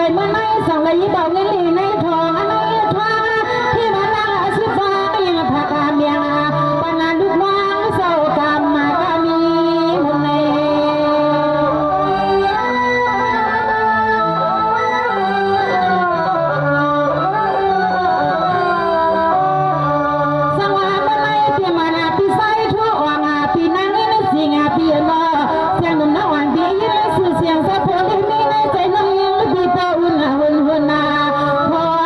ยเมื่อไหร่สั่งเลยดอกเงินลีในทองอันนี้ทองที่มาลังสิฟ้ายังพากาเมียงปานลูกน้องเศร้ากำมากามีมุนเลสังวาเมื่อไหร่เพียมานาปีไซทั่วอ่างปีนางนี่ในสิงปีนอเสียงนุ่มน้องดียิ่งสื่อเสียงสะพอนมีในใจน้องยังบีบอุ่นหุ่นนาพอ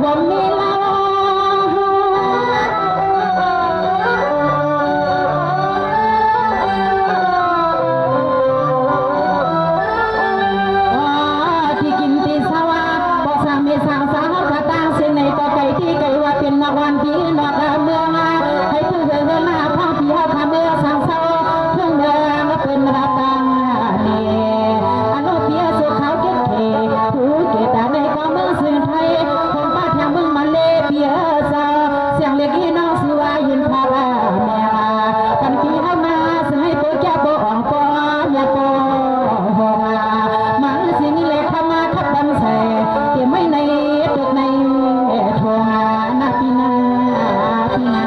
บ่มีลาที่กินที่สวาบ่สามีสางสาวกะตางสิ่งไหนก็ไก่ที่ไก่ว่าเป็นนักวันที่นอกเมืองให้ผู้เดินหน้าพ่อพี่เฮาทำเมื่อสางสาวเพิ่งเดินมาเป็นรักตังนี่อนุเปียสุขาวเก็บเขผู้เกตาในก็เมืองสิ่งไทยคงป้าแถวเมืองมาเลเปียซาเสียงเล็กอีน้องสิว่ายินพาราแม่กันพี่เฮามาสิให้โปแก่บ่อ่องปออย่าปอมันสิงเล็กเข้ามาขับบันใส่เก็บไม่ในตึกในโทหานาปีนาปีนา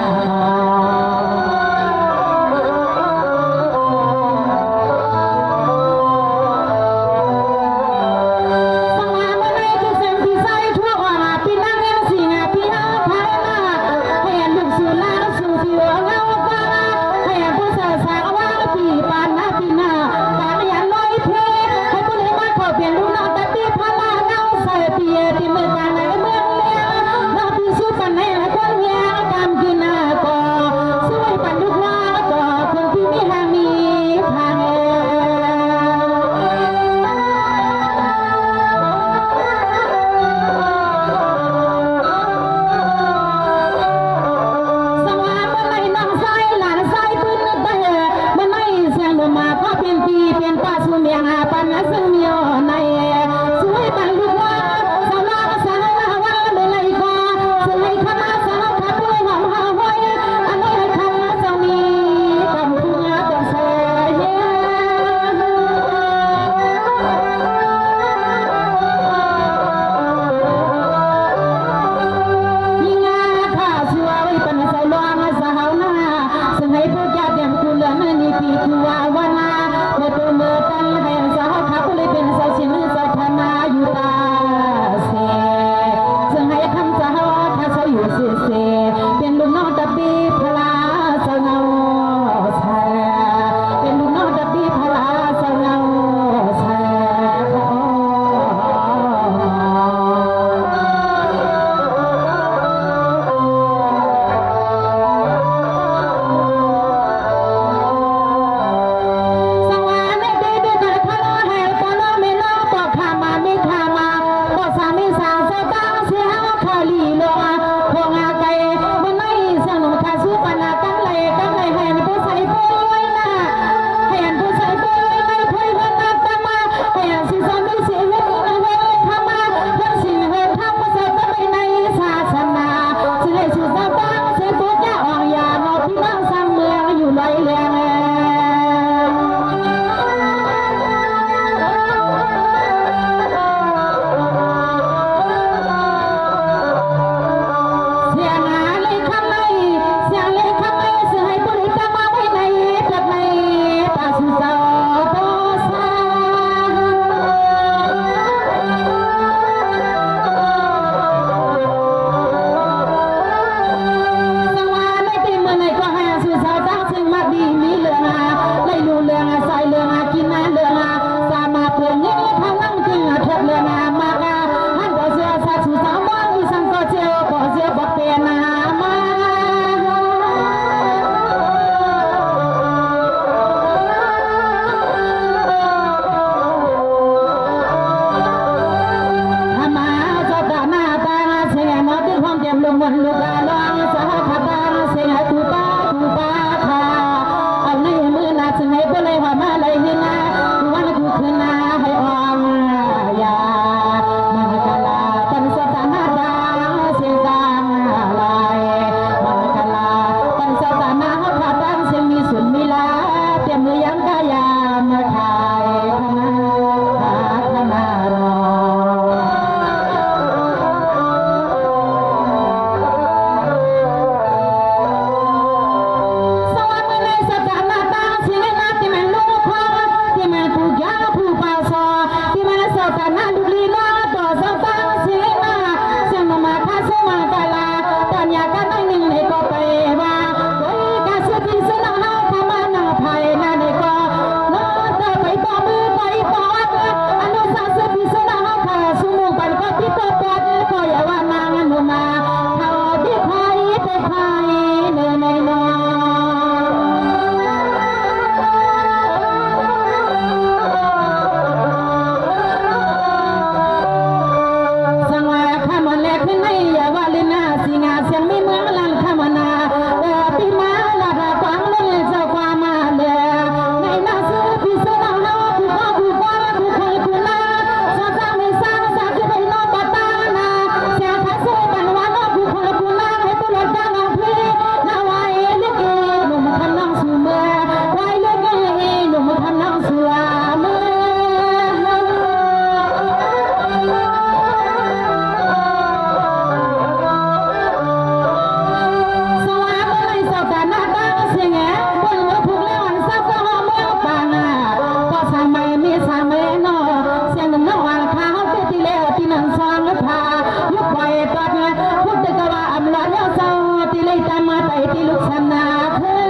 ามมาไต่ที่ลูกชนาเพื่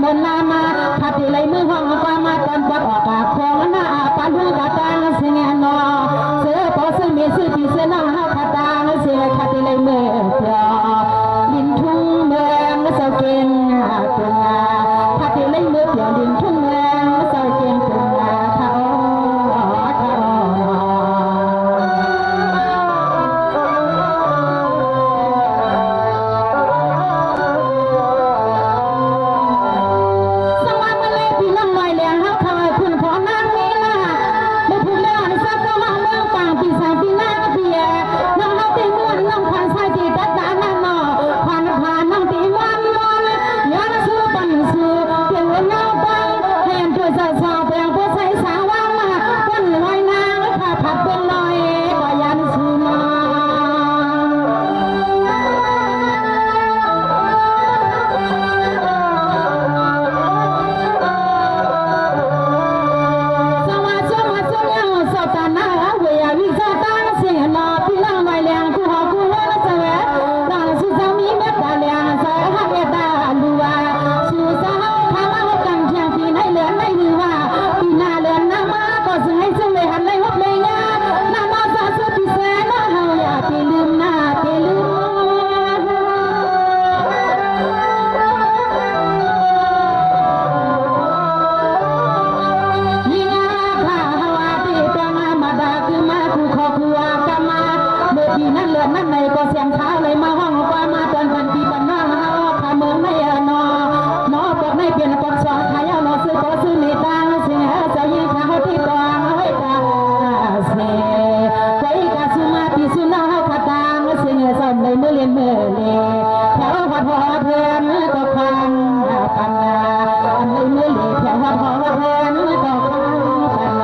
มนนามาขัดไหลมือห้องฟ้ามาตอนปอดออกจากของหน้าปันหูกะตางเสียงนอเสือปอซื้อมีซื้อที่เสือน้องเฮาขัดตางเสียขัดไหลมือเปล่าดินทุ่งเมืองเสาเก่งตุงขัดไหลมือเปล่าดินทุ่งเมืองเสาเก่งตุงเขานั่นในก็เสียงเท้าเลยมาห้องกว่ามาตอนวันที่บ้านน้องเฮาขาเมืองไม่นอปอกในเปลี่ยนปอกสองขายเอานอซื้อก็ซื้อในตังเสียเจ้ายิงขาเฮาที่ตองเฮ้ยตาเสไว้กะสุมาที่สุน้องเฮาขาตังเสียซ่อมในมือเลียนมือเลแถววัดหอเพื่อนก็ฟังปันอันในมือเลแถววัดหอเพื่อนก็ฟังปัน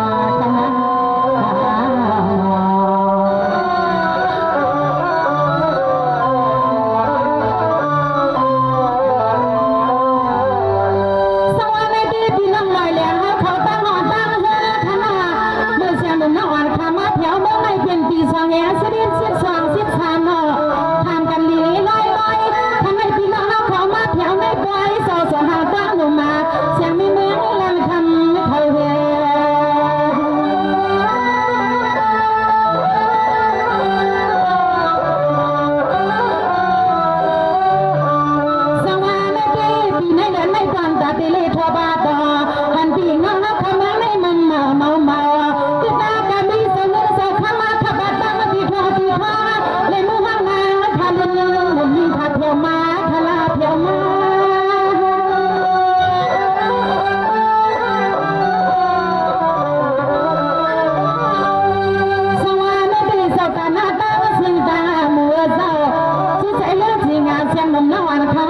เสียงนมน้องอันค